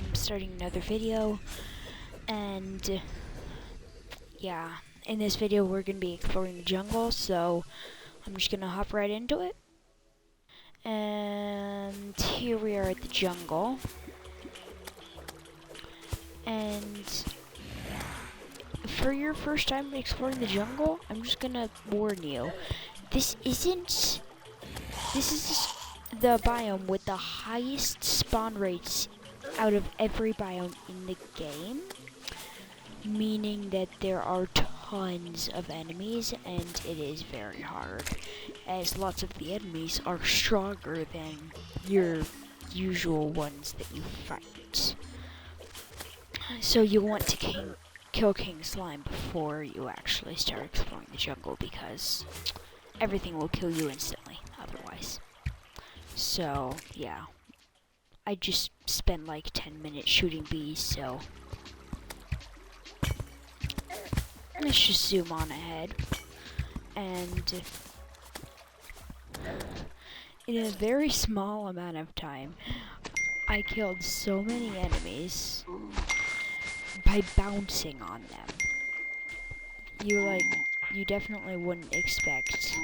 I'm starting another video, and yeah, in this video we're going to be exploring the jungle, so I'm just going to hop right into it. And here we are at the jungle, and for your first time exploring the jungle, I'm just going to warn you, this is the biome with the highest spawn rates out of every biome in the game, meaning that there are tons of enemies and it is very hard, as lots of the enemies are stronger than your usual ones that you fight. So you want to kill King Slime before you actually start exploring the jungle, because everything will kill you instantly otherwise. So yeah, I just spent like 10 minutes shooting bees, so let's just zoom on ahead. And in a very small amount of time, I killed so many enemies by bouncing on them. You definitely wouldn't expect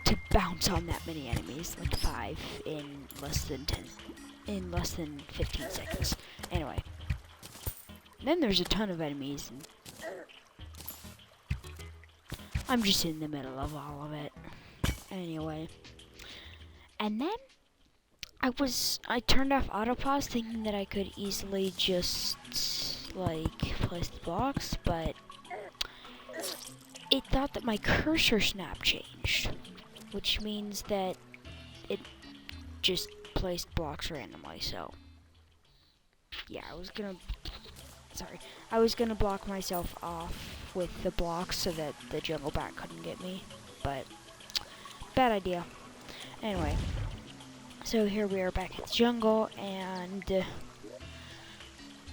to bounce on that many enemies, like 5 in less than 15 seconds. Anyway, then there's a ton of enemies, and I'm just in the middle of all of it. Anyway, and then I turned off autopause thinking that I could easily just like place the blocks, but it thought that my cursor snap changed, which means that it just placed blocks randomly. So yeah, I was gonna block myself off with the blocks so that the jungle bat couldn't get me, but bad idea. Anyway, so here we are back at the jungle, and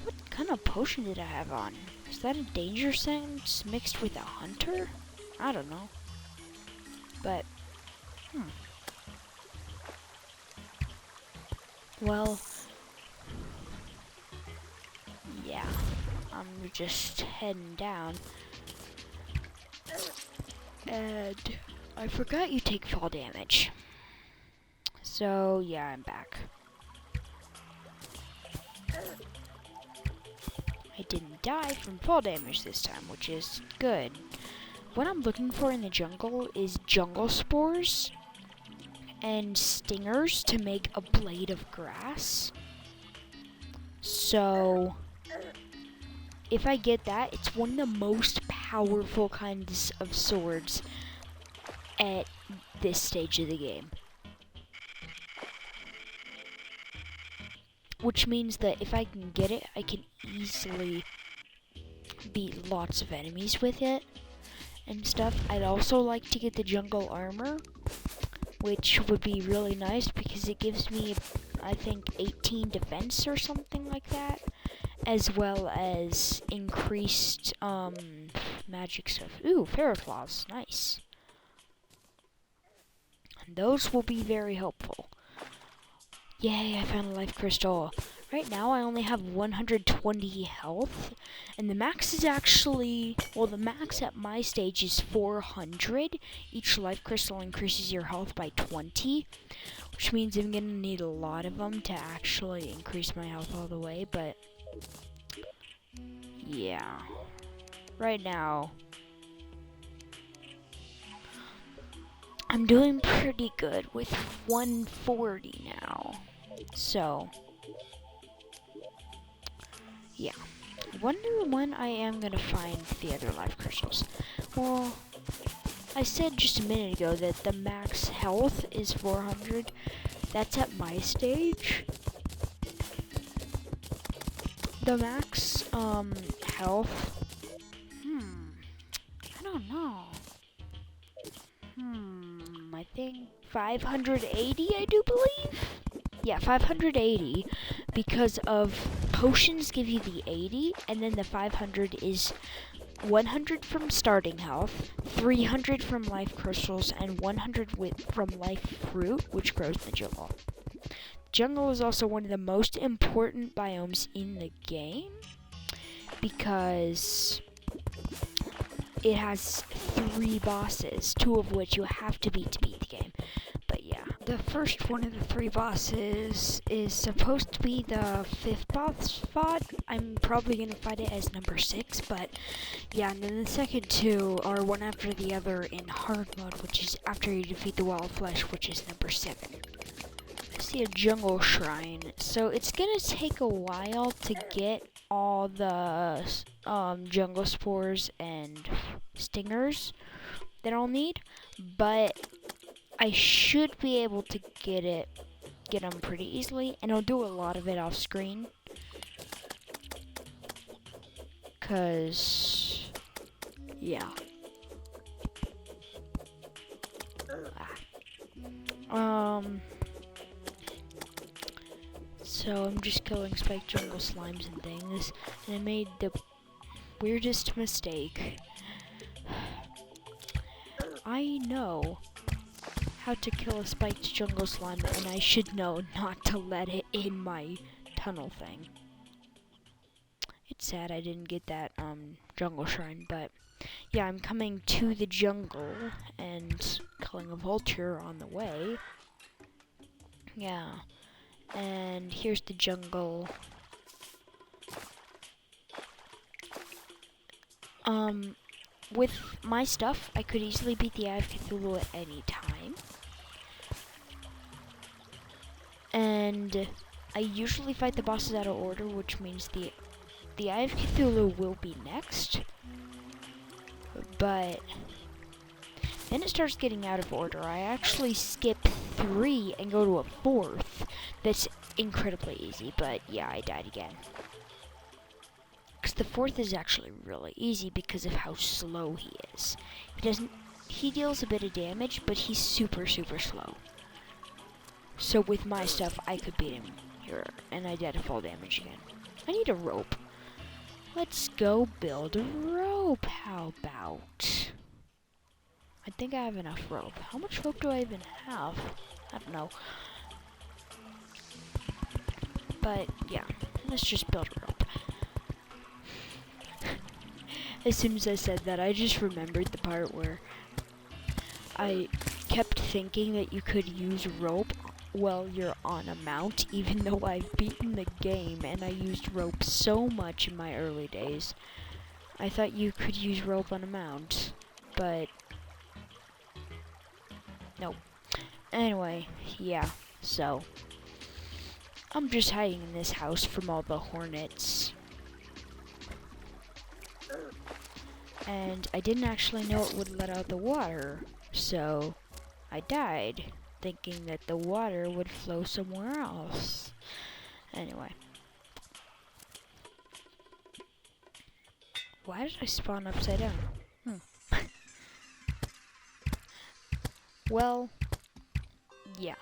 what kind of potion did I have on? Is that a danger sense mixed with a hunter? I don't know. But, well, yeah, I'm just heading down. And I forgot you take fall damage. So, yeah, I'm back. I didn't die from fall damage this time, which is good. What I'm looking for in the jungle is jungle spores and stingers to make a blade of grass. So if I get that, it's one of the most powerful kinds of swords at this stage of the game. Which means that if I can get it, I can easily beat lots of enemies with it and stuff. I'd also like to get the jungle armor, which would be really nice because it gives me, I think, 18 defense or something like that, as well as increased magic stuff. Ooh, Ferroclaws, nice. And those will be very helpful. Yay, I found a life crystal. Right now I only have 120 health, and the max is actually, well, the max at my stage is 400. Each life crystal increases your health by 20, which means I'm gonna need a lot of them to actually increase my health all the way, but yeah. Right now, I'm doing pretty good with 140 now. So, yeah. Wonder when I am gonna find the other life crystals. Well, I said just a minute ago that the max health is 400. That's at my stage. The max, health, I don't know. I think 580, I do believe? Yeah, 580, because of potions give you the 80, and then the 500 is 100 from starting health, 300 from life crystals, and 100 from life fruit, which grows in the jungle. jungle is also one of the most important biomes in the game because it has 3 bosses, 2 of which you have to beat the game. But yeah, the first one of the 3 bosses is supposed to be the 5th boss spot. I'm probably gonna fight it as number 6, but yeah, and then the second 2 are one after the other in hard mode, which is after you defeat the wall of flesh, which is number 7. I see a jungle shrine, so it's gonna take a while to get all the jungle spores and stingers that I'll need, but I should be able to get them pretty easily, and I'll do a lot of it off screen, cause yeah. So I'm just killing spiked jungle slimes and things, and I made the weirdest mistake. I know how to kill a spiked jungle slime, and I should know not to let it in my tunnel thing. It's sad I didn't get that jungle shrine, but yeah, I'm coming to the jungle and killing a vulture on the way. Yeah, and here's the jungle. With my stuff, I could easily beat the Eye of Cthulhu at any time. And I usually fight the bosses out of order, which means the Eye of Cthulhu will be next. But then it starts getting out of order. I actually skip 3 and go to a 4th. That's incredibly easy, but yeah, I died again. Because the 4th is actually really easy because of how slow he is. He deals a bit of damage, but he's super, super slow. So with my stuff, I could beat him here, and I did a full damage again. I need a rope. Let's go build a rope. How about? I think I have enough rope. How much rope do I even have? I don't know. But yeah, let's just build a rope. As soon as I said that, I just remembered the part where I kept thinking that you could use rope while you're on a mount, even though I've beaten the game and I used rope so much in my early days. I thought you could use rope on a mount, but no. Anyway, yeah, so I'm just hiding in this house from all the hornets. And I didn't actually know it would let out the water, so I died, thinking that the water would flow somewhere else. Anyway. Why did I spawn upside down? Well, yeah.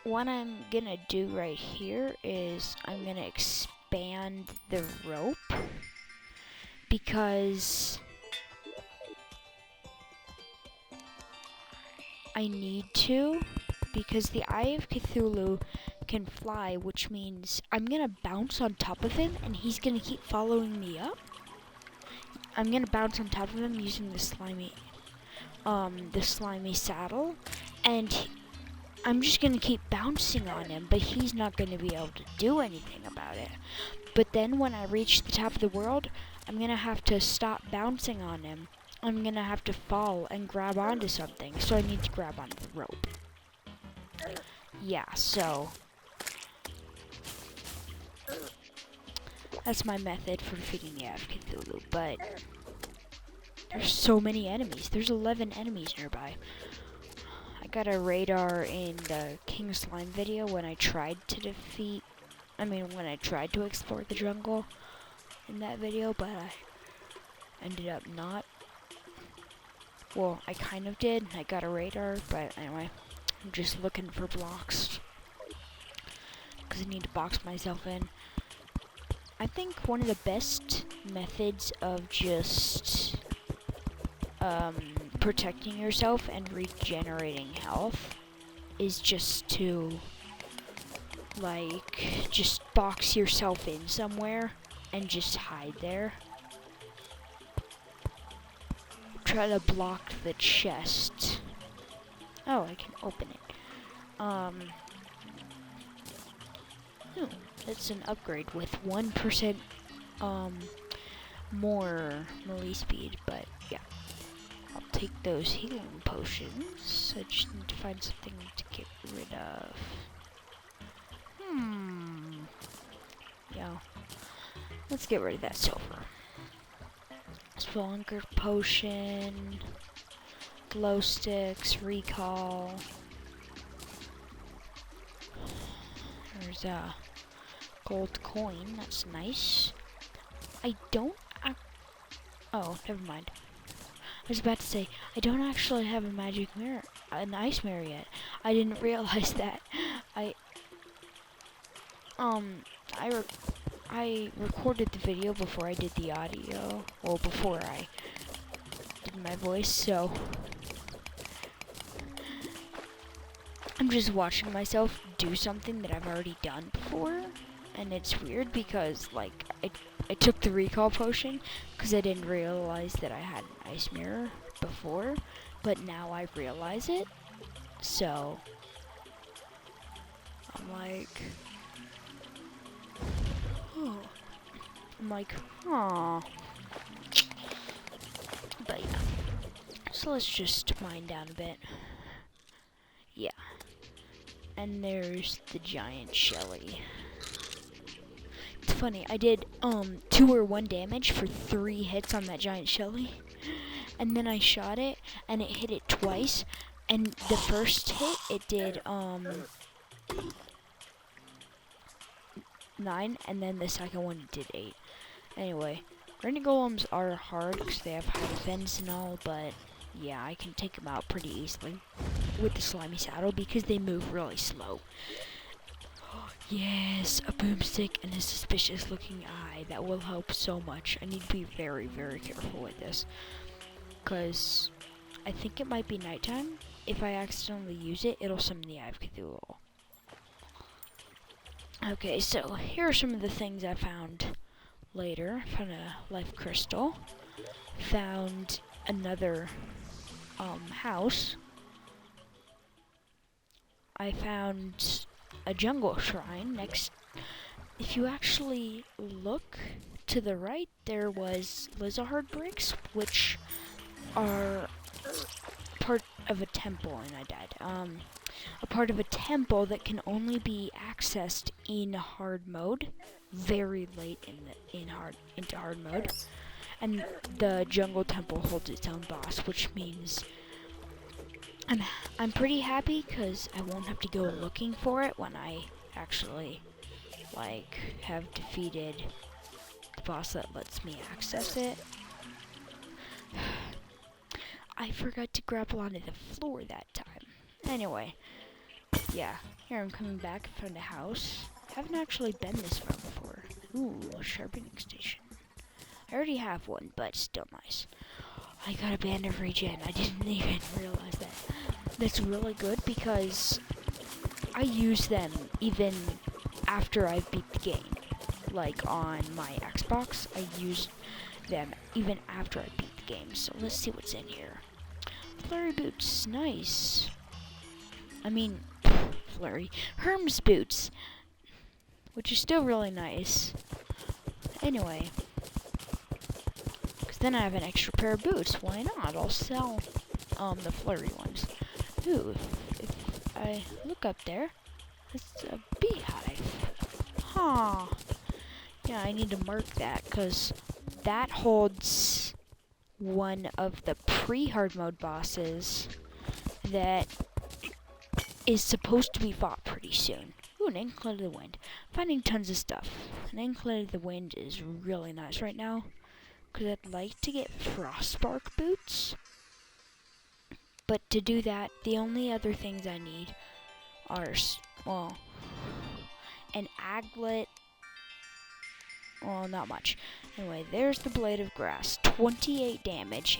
What I'm gonna do right here is I'm gonna expand the rope, because I need to, because the Eye of Cthulhu can fly, which means I'm gonna bounce on top of him and he's gonna keep following me up. I'm gonna bounce on top of him using the slimy saddle, and I'm just gonna keep bouncing on him, but he's not gonna be able to do anything about it. But then when I reach the top of the world, I'm gonna have to stop bouncing on him. I'm gonna have to fall and grab onto something, so I need to grab onto the rope. Yeah, so that's my method for defeating the Eye of Cthulhu, but there's so many enemies. There's 11 enemies nearby. I got a radar in the King Slime video when I tried to when I tried to explore the jungle in that video, but I ended up not. Well, I kind of did. I got a radar, but anyway, I'm just looking for blocks because I need to box myself in. I think one of the best methods of just protecting yourself and regenerating health is just to like, just box yourself in somewhere and just hide there. Try to block the chest. Oh, I can open it. It's an upgrade with 1% more melee speed, but yeah. I'll take those healing potions. I just need to find something to get rid of. Yeah. Let's get rid of that silver. Spelunker potion, glow sticks, recall. There's a gold coin, that's nice. I don't oh, never mind. I was about to say, I don't actually have a magic mirror, an ice mirror yet. I didn't realize that. I recorded the video before I did the audio. Well, before I did my voice, so I'm just watching myself do something that I've already done before, and it's weird because, like, I took the recall potion because I didn't realize that I had an ice mirror before, but now I realize it, so I'm like, aw. But yeah, so let's just mine down a bit. Yeah. And there's the giant Shelly. It's funny, I did 2 or 1 damage for 3 hits on that giant Shelly. And then I shot it and it hit it twice. And the first hit it did 9, and then the second one it did 8. Anyway, granite golems are hard because they have high defense and all, but yeah, I can take them out pretty easily with the slimy saddle because they move really slow. Yes, a boomstick and a suspicious looking eye. That will help so much. I need to be very, very careful with this because I think it might be nighttime. If I accidentally use it, it'll summon the Eye of Cthulhu. Okay, so here are some of the things I found later. Found a life crystal. Found another house. I found a jungle shrine next. If you actually look to the right, there was lizard bricks, which are part of a temple, and I died. A part of a temple that can only be accessed in hard mode, very late into hard mode. And the jungle temple holds its own boss, which means I'm pretty happy because I won't have to go looking for it when I actually have defeated the boss that lets me access it. I forgot to grapple onto the floor that time. Anyway, yeah, here I'm coming back. I found a house. Haven't actually been this far before. Ooh, a sharpening station. I already have one, but still nice. I got a band of regen. I didn't even realize that. That's really good because I use them even after I beat the game. Like on my Xbox, I use them even after I beat the game. So let's see what's in here. Flurry boots, nice. I mean, flurry. Herm's boots, which is still really nice. Anyway, because then I have an extra pair of boots. Why not? I'll sell the flurry ones. Ooh, if I look up there, it's a beehive. Huh. Yeah, I need to mark that because that holds one of the pre-hard mode bosses that is supposed to be fought pretty soon. Ooh, an Anklet of the Wind. Finding tons of stuff. An Anklet of the Wind is really nice right now because I'd like to get Frostbark boots. But to do that, the only other things I need are, well, an aglet. Well, not much. Anyway, there's the Blade of Grass. 28 damage.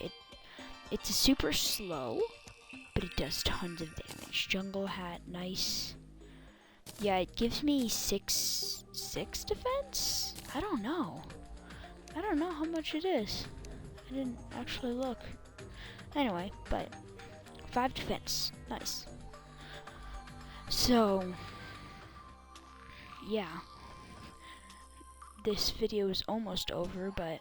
It's a super slow, but it does tons of damage. Jungle Hat, nice. Yeah, it gives me six defense? I don't know. I don't know how much it is. I didn't actually look. Anyway, but 5 defense. Nice. So, yeah. This video is almost over, but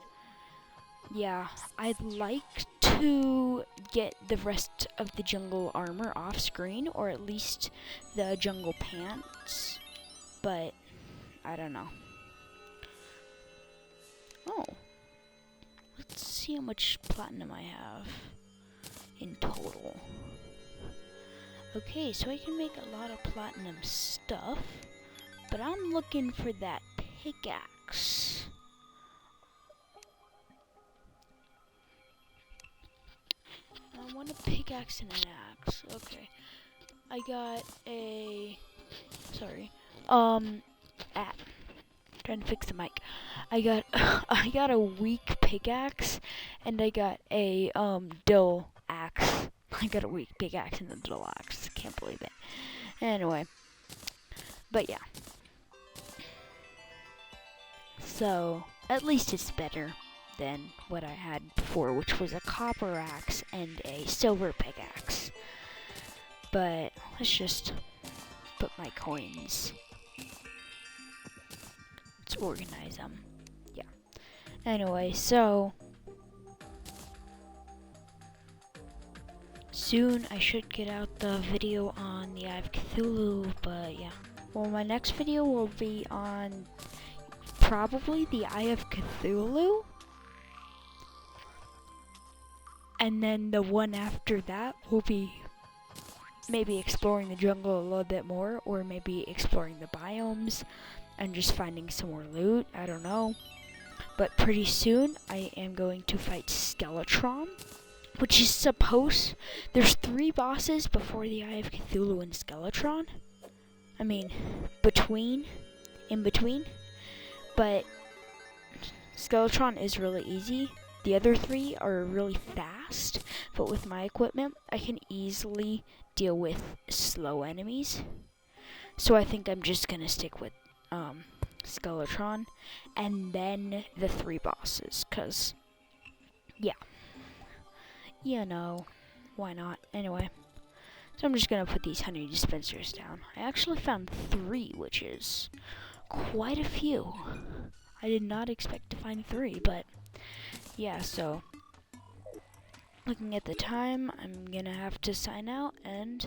yeah, I'd like to get the rest of the jungle armor off screen, or at least the jungle pants, but I don't know. Oh, let's see how much platinum I have in total. Okay, so I can make a lot of platinum stuff, but I'm looking for that pickaxe. I want a pickaxe and an axe. Okay. I got a... Sorry. Trying to fix the mic. I got I got a weak pickaxe, and I got a dull axe. I got a weak pickaxe and a dull axe. Can't believe it. Anyway. But yeah. So, at least it's better than what I had before, which was a copper axe and a silver pickaxe. But let's just put my coins. Let's organize them. Yeah. Anyway, so soon I should get out the video on the Eye of Cthulhu, but yeah. Well, my next video will be on probably the Eye of Cthulhu. And then the one after that will be maybe exploring the jungle a little bit more, or maybe exploring the biomes and just finding some more loot. I don't know. But pretty soon I am going to fight Skeletron, which is supposed... There's 3 bosses before the Eye of Cthulhu and Skeletron. I mean, in between. But Skeletron is really easy. The other 3 are really fast, but with my equipment, I can easily deal with slow enemies. So I think I'm just gonna stick with Skeletron, and then the 3 bosses, cause yeah, you know, why not? Anyway, so I'm just gonna put these honey dispensers down. I actually found 3, which is quite a few. I did not expect to find 3, but yeah, so looking at the time, I'm gonna have to sign out, and